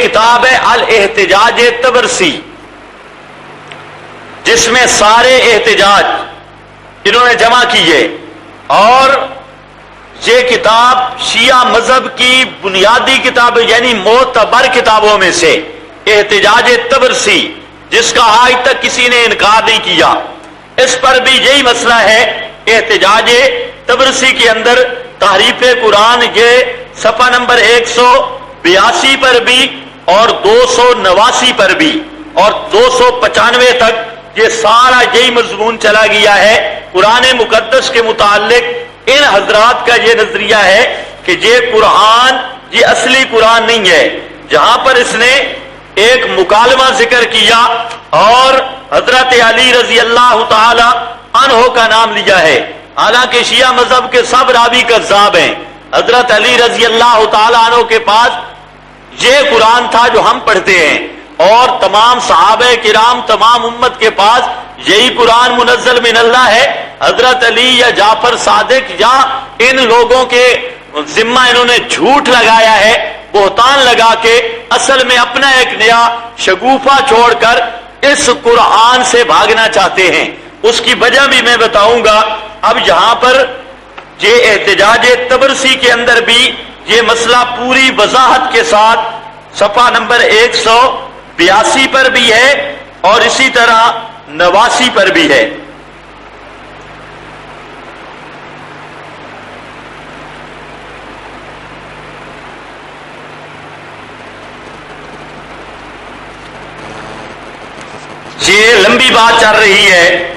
کتاب ہے الاحتجاج تبرسی، جس میں سارے احتجاج انہوں نے جمع کیے، اور یہ کتاب شیعہ مذہب کی بنیادی کتاب یعنی معتبر کتابوں میں سے احتجاج تبرسی، جس کا آج تک کسی نے انکار نہیں کیا۔ اس پر بھی یہی مسئلہ ہے۔ احتجاج تبرسی کے اندر تحریف قرآن یہ صفحہ نمبر 182 پر بھی اور 289 پر بھی اور 295 تک یہ سارا یہی مضمون چلا گیا ہے۔ قرآن مقدس کے متعلق ان حضرات کا یہ نظریہ ہے کہ یہ قرآن یہ اصلی قرآن نہیں ہے۔ جہاں پر اس نے ایک مکالمہ ذکر کیا اور حضرت علی رضی اللہ تعالی عنہ کا نام لیا ہے، حالانکہ شیعہ مذہب کے سب راوی کذاب ہیں۔ حضرت علی رضی اللہ تعالی عنہ کے پاس یہ قرآن تھا جو ہم پڑھتے ہیں، اور تمام صحابہ کرام تمام امت کے پاس یہی قرآن منزل من اللہ ہے۔ حضرت علی یا جعفر صادق یا ان لوگوں کے ذمہ انہوں نے جھوٹ لگایا ہے، بہتان لگا کے اصل میں اپنا ایک نیا شگوفہ چھوڑ کر اس قرآن سے بھاگنا چاہتے ہیں۔ اس کی وجہ بھی میں بتاؤں گا۔ اب یہاں پر یہ احتجاج تبرسی کے اندر بھی یہ مسئلہ پوری وضاحت کے ساتھ صفحہ نمبر 182 پر بھی ہے اور اسی طرح 89 پر بھی ہے۔ یہ لمبی بات چل رہی ہے۔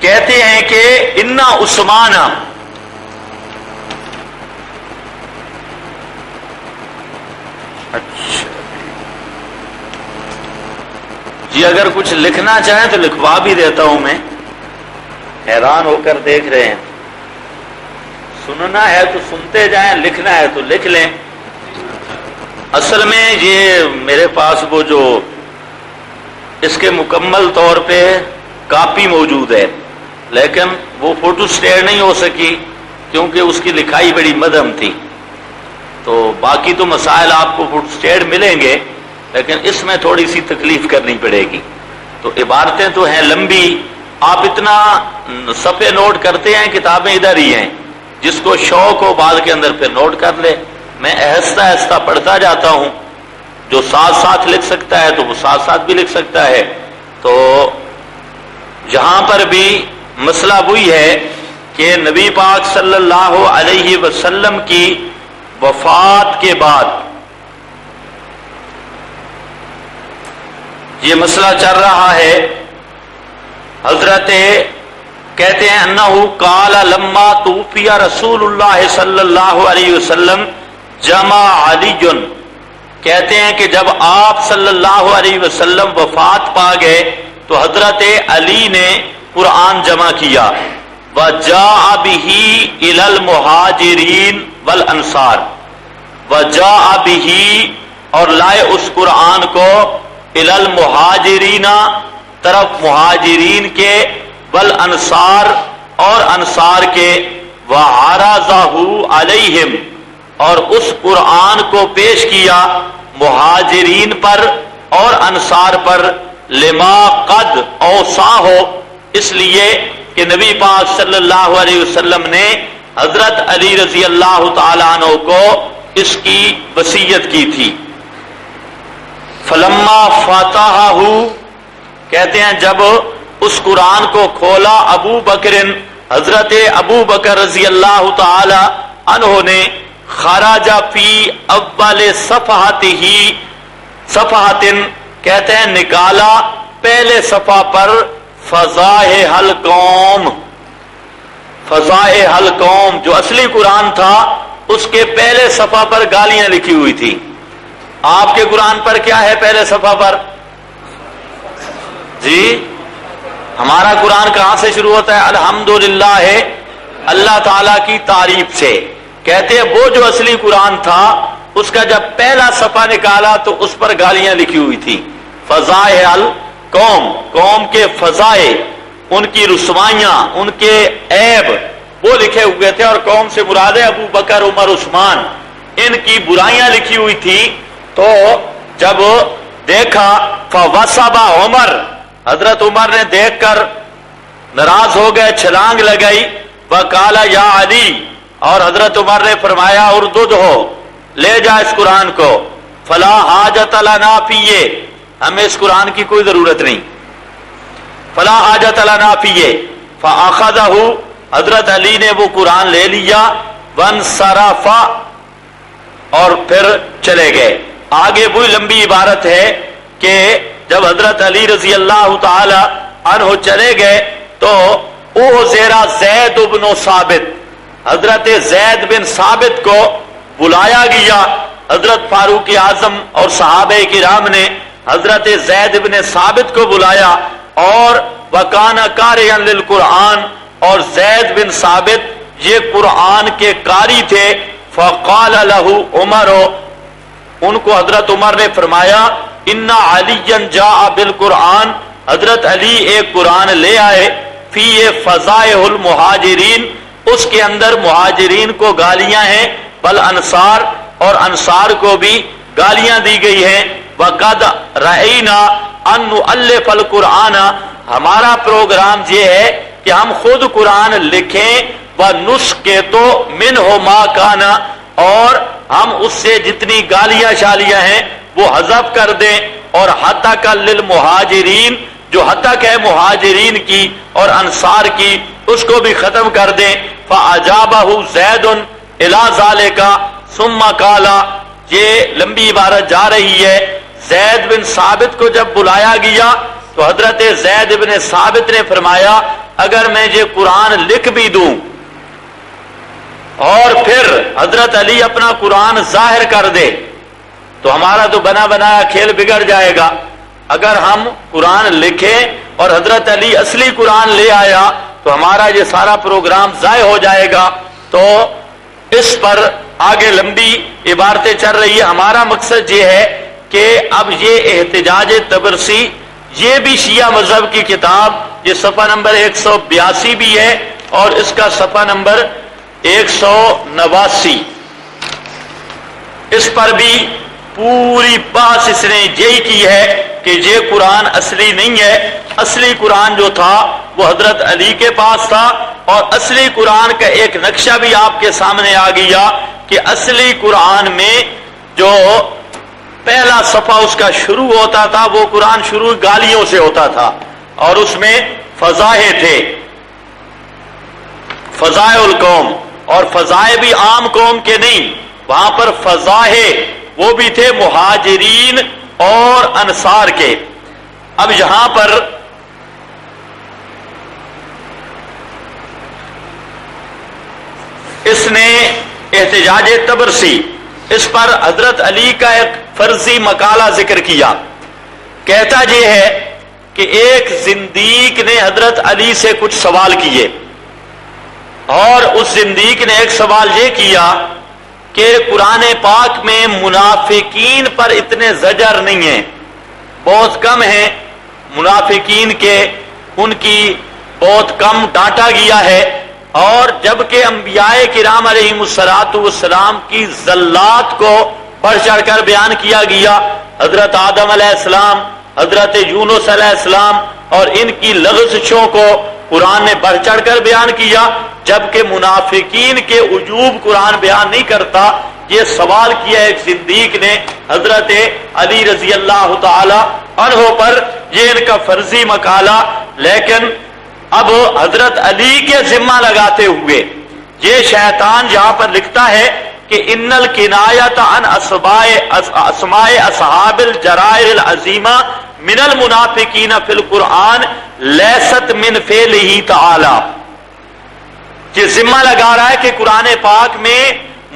کہتے ہیں کہ انا عثمان، اچھا جی اگر کچھ لکھنا چاہیں تو لکھوا بھی دیتا ہوں میں، حیران ہو کر دیکھ رہے ہیں۔ سننا ہے تو سنتے جائیں، لکھنا ہے تو لکھ لیں۔ اصل میں یہ میرے پاس وہ جو اس کے مکمل طور پہ کاپی موجود ہے، لیکن وہ فوٹو سٹیٹ نہیں ہو سکی کیونکہ اس کی لکھائی بڑی مدھم تھی۔ تو باقی تو مسائل آپ کو فوٹو سٹیٹ ملیں گے، لیکن اس میں تھوڑی سی تکلیف کرنی پڑے گی۔ تو عبارتیں تو ہیں لمبی، آپ اتنا صفحے نوٹ کرتے ہیں، کتابیں ادھر ہی ہیں، جس کو شوق ہو بعد کے اندر پھر نوٹ کر لے۔ میں آہستہ آہستہ پڑھتا جاتا ہوں، جو ساتھ ساتھ لکھ سکتا ہے تو وہ ساتھ ساتھ بھی لکھ سکتا ہے۔ تو یہاں پر بھی مسئلہ وہی ہے کہ نبی پاک صلی اللہ علیہ وسلم کی وفات کے بعد یہ مسئلہ چل رہا ہے۔ حضرت کہتے ہیں انہو قال لما توفی رسول اللہ صلی اللہ علیہ وسلم جمع علی، کہتے ہیں کہ جب آپ صلی اللہ علیہ وسلم وفات پا گئے تو حضرت علی نے قرآن جمع کیا۔ وجاء به الى المہاجرین والانصار، وجاء به اور لائے اس قرآن کو الى المہاجرین طرف مہاجرین کے، والانصار اور انصار کے، وعرضہ علیہم اور اس قرآن کو پیش کیا مہاجرین پر اور انصار پر، لما قد اوصا ہو اس لیے کہ نبی پاک صلی اللہ علیہ وسلم نے حضرت علی رضی اللہ تعالیٰ عنہ کو اس کی وصیت کی تھی۔ فلما فتحہ، کہتے ہیں جب اس قرآن کو کھولا ابو بکر، حضرت ابو بکر رضی اللہ تعالی عنہ نے، خرج فی اول صفحۃ، کہتے ہیں نکالا پہلے صفحہ پر فضائح القوم، فضائح القوم جو اصلی قرآن تھا اس کے پہلے صفحہ پر گالیاں لکھی ہوئی تھی۔ آپ کے قرآن پر کیا ہے پہلے صفحہ پر؟ جی ہمارا قرآن کہاں سے شروع ہوتا ہے؟ الحمدللہ ہے اللہ تعالیٰ کی تعریف سے۔ کہتے ہیں وہ جو اصلی قرآن تھا اس کا جب پہلا صفحہ نکالا تو اس پر گالیاں لکھی ہوئی تھی۔ فضائح القوم، قوم کے فضائح، ان کی رسوائیاں، ان کے عیب وہ لکھے ہوئے تھے، اور قوم سے مراد ہے ابو بکر عمر عثمان، ان کی برائیاں لکھی ہوئی تھی۔ تو جب دیکھا فوسبا عمر، حضرت عمر نے دیکھ کر ناراض ہو گئے، چھلانگ لگائی، وقال یا علی، اور حضرت عمر نے فرمایا اردد ہو، لے جا اس قرآن کو، فلا حاجت لنا فیہ، ہمیں اس قرآن کی کوئی ضرورت نہیں، فلا حاجت لنا فیہ، فاخذہ، حضرت علی نے وہ قرآن لے لیا، وانصرف، اور پھر چلے گئے۔ آگے وہی لمبی عبارت ہے کہ جب حضرت علی رضی اللہ تعالی عنہ چلے گئے تو او زیرا زید بن ثابت، حضرت زید بن ثابت کو بلایا گیا۔ حضرت فاروق اعظم اور صحابہ کرام نے حضرت زید بن ثابت کو بلایا، اور وکانا قارئا للقرآن، اور زید بن ثابت یہ قرآن کے قاری تھے۔ فقال له عمر، ان کو حضرت عمر نے فرمایا ان علی جاء بالقرآن، حضرت علی ایک قرآن لے آئے، فی فضائح المہاجرین، اس کے اندر مہاجرین کو گالیاں ہیں، بل انصار، اور انصار کو بھی گالیاں دی گئی ہیں۔ وقد رأینا ان نؤلف القرآن، ہمارا پروگرام یہ ہے کہ ہم خود قرآن لکھیں، وَنُسْقِطُ مِنْهُ مَا كَانَ، اور ہم اس سے جتنی گالیاں شالیاں ہیں وہ حذف کر دیں، اور حتق للمہاجرین، جو حتق ہے مہاجرین کی اور انصار کی، اس کو بھی ختم کر دیں۔ فَأَجَابَهُ زَيْدٌ إِلَى ذَلِكَ ثُمَّ قَالَ، یہ لمبی عبارت جا رہی ہے، زید بن ثابت کو جب بلایا گیا تو حضرت زید بن ثابت نے فرمایا اگر میں یہ قرآن لکھ بھی دوں اور پھر حضرت علی اپنا قرآن ظاہر کر دے تو ہمارا تو بنا بنایا کھیل بگڑ جائے گا، اگر ہم قرآن لکھیں اور حضرت علی اصلی قرآن لے آیا تو ہمارا یہ سارا پروگرام ضائع ہو جائے گا۔ تو اس پر آگے لمبی عبارتیں چل رہی ہے۔ ہمارا مقصد یہ ہے کہ اب یہ احتجاج طبرسی، یہ بھی شیعہ مذہب کی کتاب، یہ صفحہ نمبر 182 بھی ہے اور اس کا صفحہ نمبر 189، اس پر بھی پوری بحث اس نے یہی کی ہے کہ یہ قرآن اصلی نہیں ہے، اصلی قرآن جو تھا وہ حضرت علی کے پاس تھا، اور اصلی قرآن کا ایک نقشہ بھی آپ کے سامنے آ گیا کہ اصلی قرآن میں جو پہلا صفحہ اس کا شروع ہوتا تھا وہ قرآن شروع گالیوں سے ہوتا تھا، اور اس میں فضائح تھے، فضائح القوم، اور فضائح بھی عام قوم کے نہیں، وہاں پر فضائح وہ بھی تھے مہاجرین اور انصار کے۔ اب یہاں پر اس نے احتجاج طبرسی، اس پر حضرت علی کا ایک فرضی مقالہ ذکر کیا، کہتا یہ ہے کہ ایک زندیق نے حضرت علی سے کچھ سوال کیے، اور اس زندیق نے ایک سوال یہ کیا کہ قرآن پاک میں منافقین پر اتنے زجر نہیں ہیں، بہت کم ہیں منافقین کے، ان کی بہت کم ڈانٹا گیا ہے، اور جبکہ انبیاء کرام علیہم السلام کی زلات کو بڑھ چڑھ کر بیان کیا گیا، حضرت آدم علیہ السلام، حضرت یونس علیہ السلام، اور ان کی لغزشوں کو قرآن نے بڑھ چڑھ کر بیان کیا، جبکہ منافقین کے عجوب قرآن بیان نہیں کرتا۔ یہ سوال کیا ایک صدیق نے حضرت علی رضی اللہ تعالی عنہ پر، یہ ان کا فرضی مقالہ، لیکن اب حضرت علی کے ذمہ لگاتے ہوئے یہ شیطان جہاں پر لکھتا ہے کہ ان الکنایۃ عن اسماء اصحاب الجرائر العظیمہ من المنافقین فی القرآن لیست من فعلہ تعالی، یہ ذمہ لگا رہا ہے کہ قرآن پاک میں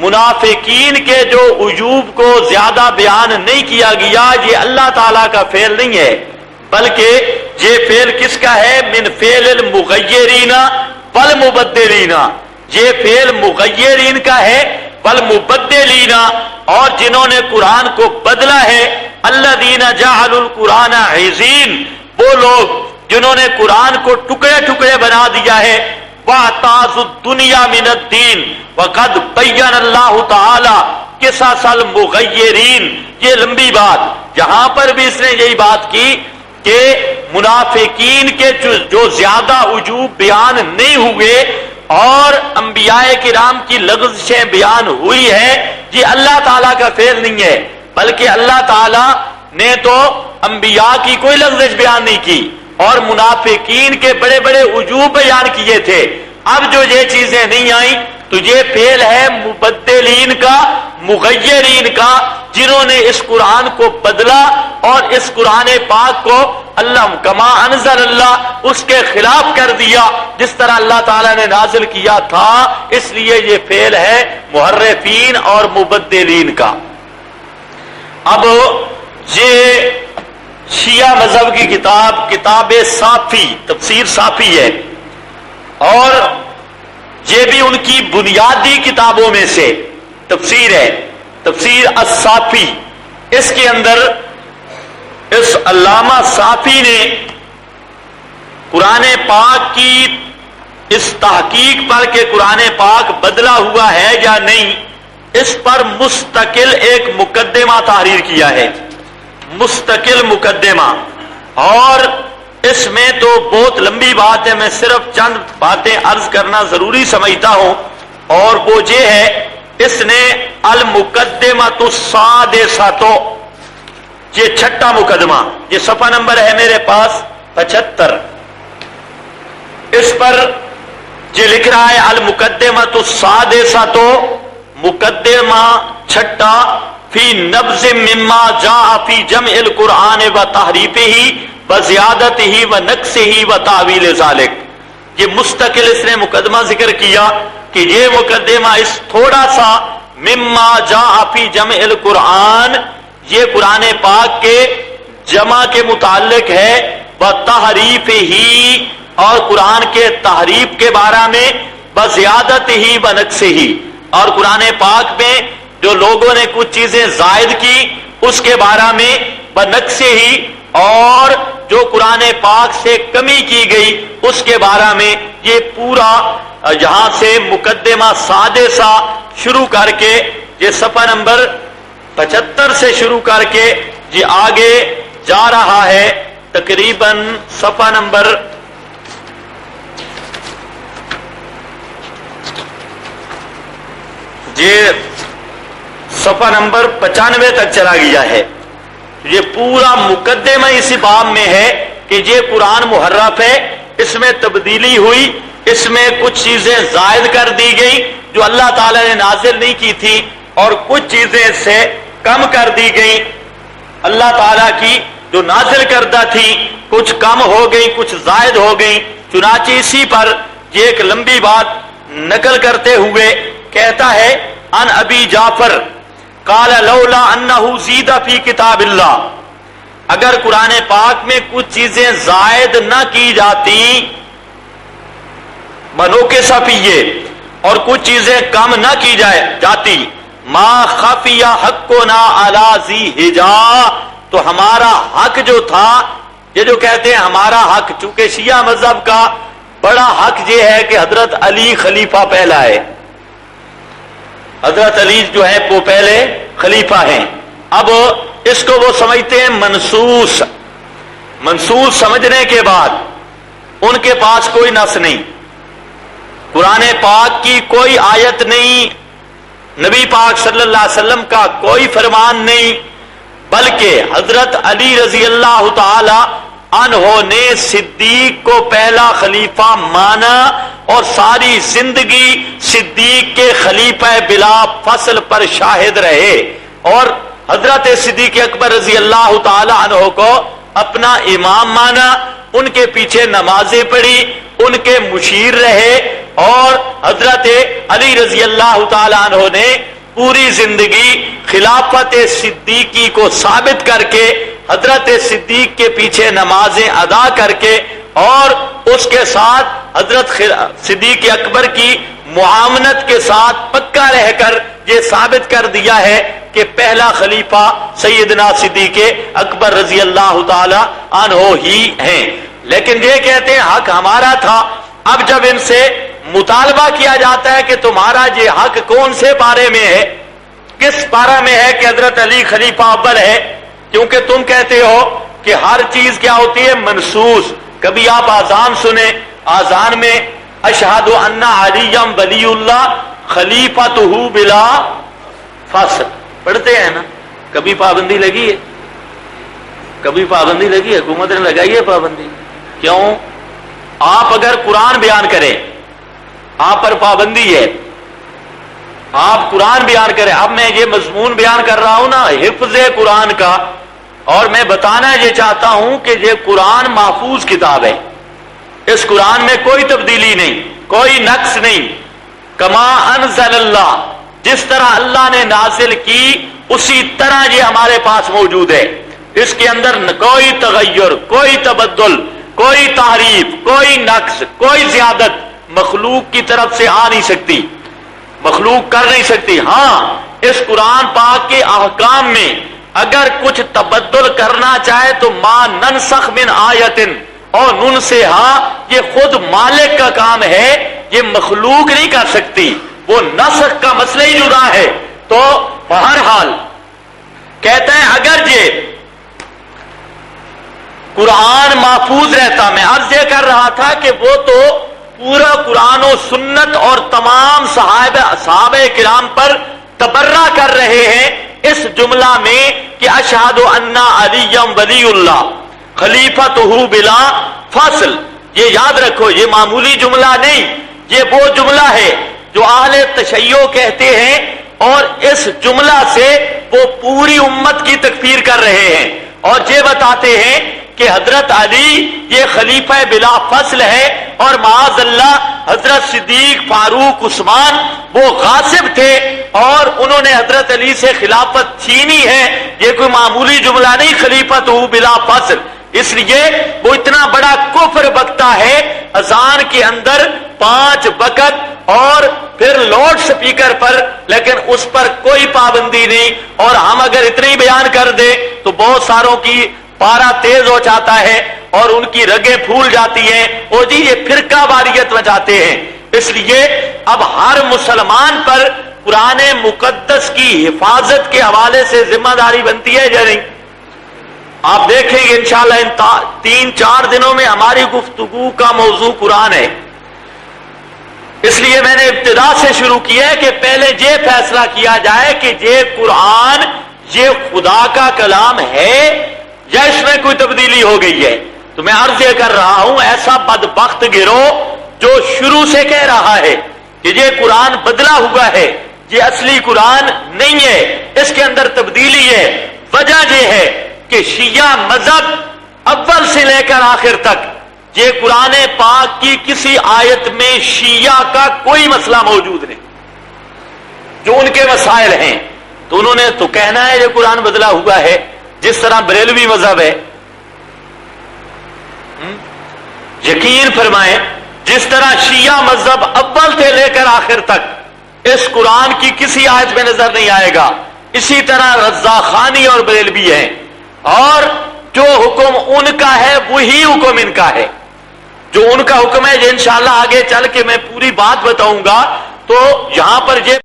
منافقین کے جو عجوب کو زیادہ بیان نہیں کیا گیا، یہ اللہ تعالیٰ کا فعل نہیں ہے، بلکہ یہ فعل کس کا ہے؟ من فعل المغیرین والمبدلین، یہ فعل مغیرین کا ہے، والمبدلین، اور جنہوں نے قرآن کو بدلا ہے، الذین جعلوا القرآن عضین، وہ لوگ جنہوں نے قرآن کو ٹکڑے ٹکڑے بنا دیا ہے، وَاعْتَازُوا الدُّنْيَا مِنَ الدِّينِ وَقَدْ بَيَّنَ اللَّهُ تَعَالَى قِصَصَ الْمُغَيِّرِينَ، یہ لمبی بات یہاں پر بھی اس نے یہی بات کی کہ منافقین کے جو زیادہ وجوب بیان نہیں ہوئے اور انبیاء کرام کی لغزشیں بیان ہوئی ہے، یہ اللہ تعالیٰ کا فعل نہیں ہے، بلکہ اللہ تعالیٰ نے تو انبیاء کی کوئی لغزش بیان نہیں کی اور منافقین کے بڑے بڑے وجوب بیان کیے تھے۔ اب جو یہ چیزیں نہیں آئیں تو یہ فعل ہے مبدلین کا، مغیرین کا، جنہوں نے اس قرآن کو بدلا اور اس قرآن پاک کو اللہ کما انزل اللہ اس کے خلاف کر دیا جس طرح اللہ تعالیٰ نے نازل کیا تھا، اس لیے یہ فعل ہے محرفین اور مبدلین کا۔ اب یہ شیعہ مذہب کی کتاب صافی، تفسیر صافی ہے، اور یہ بھی ان کی بنیادی کتابوں میں سے تفسیر ہے، تفسیر الصافی۔ اس کے اندر اس علامہ صافی نے قرآن پاک کی اس تحقیق پر کہ قرآن پاک بدلا ہوا ہے یا نہیں، اس پر مستقل ایک مقدمہ تحریر کیا ہے، مستقل مقدمہ، اور اس میں تو بہت لمبی بات ہے، میں صرف چند باتیں عرض کرنا ضروری سمجھتا ہوں، اور وہ یہ ہے اس نے المقدمۃ السادسۃ، یہ چھٹا مقدمہ، یہ صفحہ نمبر ہے میرے پاس 75، اس پر یہ لکھ رہا ہے المقدمۃ السادسۃ، مقدمہ چھٹا، فی نبذ مما جاء فی جمع القرآن و تحریفہ وزیادتہ ونقصہ وتاویل ذالک۔ یہ مستقل اس نے مقدمہ ذکر کیا کہ یہ مقدمہ اس تھوڑا سا مما جاء فی جمع القرآن، یہ قرآن پاک کے جمع کے متعلق ہے، وتحریفہ، اور قرآن کے تحریف کے بارے میں، وزیادتہ ونقصہ، اور قرآن پاک میں جو لوگوں نے کچھ چیزیں زائد کی اس کے بارے میں، ونقصہ، اور جو قرآن پاک سے کمی کی گئی اس کے بارے میں، یہ پورا یہاں سے مقدمہ سادسہ شروع کر کے، یہ صفحہ نمبر 75 سے شروع کر کے یہ آگے جا رہا ہے، تقریباً صفحہ نمبر یہ صفحہ نمبر 95 تک چلا گیا ہے۔ یہ پورا مقدمہ اسی باب میں ہے کہ یہ قرآن محرف ہے، اس میں تبدیلی ہوئی، اس میں کچھ چیزیں زائد کر دی گئی جو اللہ تعالیٰ نے نازل نہیں کی تھی، اور کچھ چیزیں اس سے کم کر دی گئی اللہ تعالیٰ کی جو نازل کردہ تھی، کچھ کم ہو گئی، کچھ زائد ہو گئی۔ چنانچہ اسی پر یہ ایک لمبی بات نقل کرتے ہوئے کہتا ہے، ان ابی جعفر قال لولا انہ زید فی کتاب اللہ، اگر قرآن پاک میں کچھ چیزیں زائد نہ کی جاتی، بنو کے صفیے، اور کچھ چیزیں کم نہ کی جاتی، ما خفی حقنا علی ذی حجا، تو ہمارا حق جو تھا، یہ جو کہتے ہیں ہمارا حق، چونکہ شیعہ مذہب کا بڑا حق یہ ہے کہ حضرت علی خلیفہ پہلا ہے، حضرت علی جو ہے وہ پہلے خلیفہ ہیں۔ اب اس کو وہ سمجھتے ہیں منسوس، منسوس سمجھنے کے بعد ان کے پاس کوئی نص نہیں، قرآن پاک کی کوئی آیت نہیں، نبی پاک صلی اللہ علیہ وسلم کا کوئی فرمان نہیں، بلکہ حضرت علی رضی اللہ تعالی عنہ نے صدیق کو پہلا خلیفہ مانا اور ساری زندگی صدیق کے خلیفہ بلا فصل پر شاہد رہے، اور حضرت صدیق اکبر رضی اللہ تعالی عنہ کو اپنا امام مانا، ان کے پیچھے نمازیں پڑھی، ان کے مشیر رہے، اور حضرت علی رضی اللہ تعالی عنہ نے پوری زندگی خلافت صدیقی کو ثابت کر کے، حضرت صدیق کے پیچھے نمازیں ادا کر کے، اور اس کے ساتھ حضرت صدیق اکبر کی معاونت کے ساتھ پکا رہ کر یہ ثابت کر دیا ہے کہ پہلا خلیفہ سیدنا صدیق اکبر رضی اللہ تعالی عنہ ہی ہیں۔ لیکن یہ کہتے ہیں حق ہمارا تھا۔ اب جب ان سے مطالبہ کیا جاتا ہے کہ تمہارا یہ حق کون سے پارے میں ہے، کس پارہ میں ہے کہ حضرت علی خلیفہ اول ہے، کیونکہ تم کہتے ہو کہ ہر چیز کیا ہوتی ہے؟ منسوس. کبھی آپ آذان سنیں، آذان میں اشہد ان علی ولی اللہ خلیفۃہ بلا فصل پڑھتے ہیں نا. کبھی پابندی لگی ہے؟ کبھی پابندی لگی ہے؟ حکومت نے لگائی ہے پابندی. کیوں؟ آپ اگر قرآن بیان کریں آپ پر پابندی ہے، آپ قرآن بیان کریں. اب میں یہ مضمون بیان کر رہا ہوں نا حفظ قرآن کا، اور میں بتانا یہ چاہتا ہوں کہ یہ قرآن محفوظ کتاب ہے. اس قرآن میں کوئی تبدیلی نہیں، کوئی نقص نہیں. کما انزل اللہ، جس طرح اللہ نے نازل کی اسی طرح یہ ہمارے پاس موجود ہے. اس کے اندر کوئی تغیر، کوئی تبدل، کوئی تحریف، کوئی نقص، کوئی زیادت مخلوق کی طرف سے آ نہیں سکتی، مخلوق کر نہیں سکتی. ہاں اس قرآن پاک کے احکام میں اگر کچھ تبدل کرنا چاہے تو ما ننسخ من آیت اور ننسہا، یہ خود مالک کا کام ہے، یہ مخلوق نہیں کر سکتی. وہ نسخ کا مسئلہ ہی جدا ہے. تو بہرحال کہتے ہیں اگر یہ قرآن محفوظ رہتا، میں عرض یہ کر رہا تھا کہ وہ تو پورا قرآن و سنت اور تمام صحابہ کرام پر تبرہ کر رہے ہیں اس جملہ میں کہ اشہد ان علی ولی اللہ خلیفۃہ بلا فصل. یہ یاد رکھو، یہ معمولی جملہ نہیں، یہ وہ جملہ ہے جو اہل تشیع کہتے ہیں، اور اس جملہ سے وہ پوری امت کی تکفیر کر رہے ہیں اور یہ بتاتے ہیں کہ حضرت علی یہ خلیفہ بلا فصل ہے، اور معاذ اللہ حضرت صدیق، فاروق، عثمان وہ غاصب تھے اور انہوں نے حضرت علی سے خلافت چھینی ہے. یہ کوئی معمولی جملہ نہیں خلیفۃ بلا فصل. اس لیے وہ اتنا بڑا کفر بکتا ہے اذان کے اندر 5 وقت اور پھر لاؤڈ سپیکر پر، لیکن اس پر کوئی پابندی نہیں. اور ہم اگر اتنی بیان کر دیں تو بہت ساروں کی پارا تیز ہو جاتا ہے اور ان کی رگیں پھول جاتی ہیں، او جی یہ فرقہ واریت مچاتے ہیں. اس لیے اب ہر مسلمان پر قرآن مقدس کی حفاظت کے حوالے سے ذمہ داری بنتی ہے یا نہیں؟ آپ دیکھیں گے انشاءاللہ ان 3-4 دنوں میں ہماری گفتگو کا موضوع قرآن ہے. اس لیے میں نے ابتدا سے شروع کیا ہے کہ پہلے یہ فیصلہ کیا جائے کہ یہ قرآن یہ خدا کا کلام ہے یا اس میں کوئی تبدیلی ہو گئی ہے. تو میں عرض یہ کر رہا ہوں ایسا بدبخت گروہ جو شروع سے کہہ رہا ہے کہ یہ قرآن بدلا ہوا ہے، یہ اصلی قرآن نہیں ہے، اس کے اندر تبدیلی ہے. وجہ یہ ہے کہ شیعہ مذہب اول سے لے کر آخر تک یہ قرآن پاک کی کسی آیت میں شیعہ کا کوئی مسئلہ موجود نہیں. جو ان کے مسائل ہیں تو انہوں نے تو کہنا ہے یہ قرآن بدلا ہوا ہے، جس طرح بریلوی مذہب ہے. یقین فرمائیں جس طرح شیعہ مذہب اول سے لے کر آخر تک اس قرآن کی کسی آیت میں نظر نہیں آئے گا، اسی طرح رضاخانی اور بریلوی ہیں، اور جو حکم ان کا ہے وہی حکم ان کا ہے. جو ان کا حکم ہے یہ انشاءاللہ آگے چل کے میں پوری بات بتاؤں گا. تو یہاں پر یہ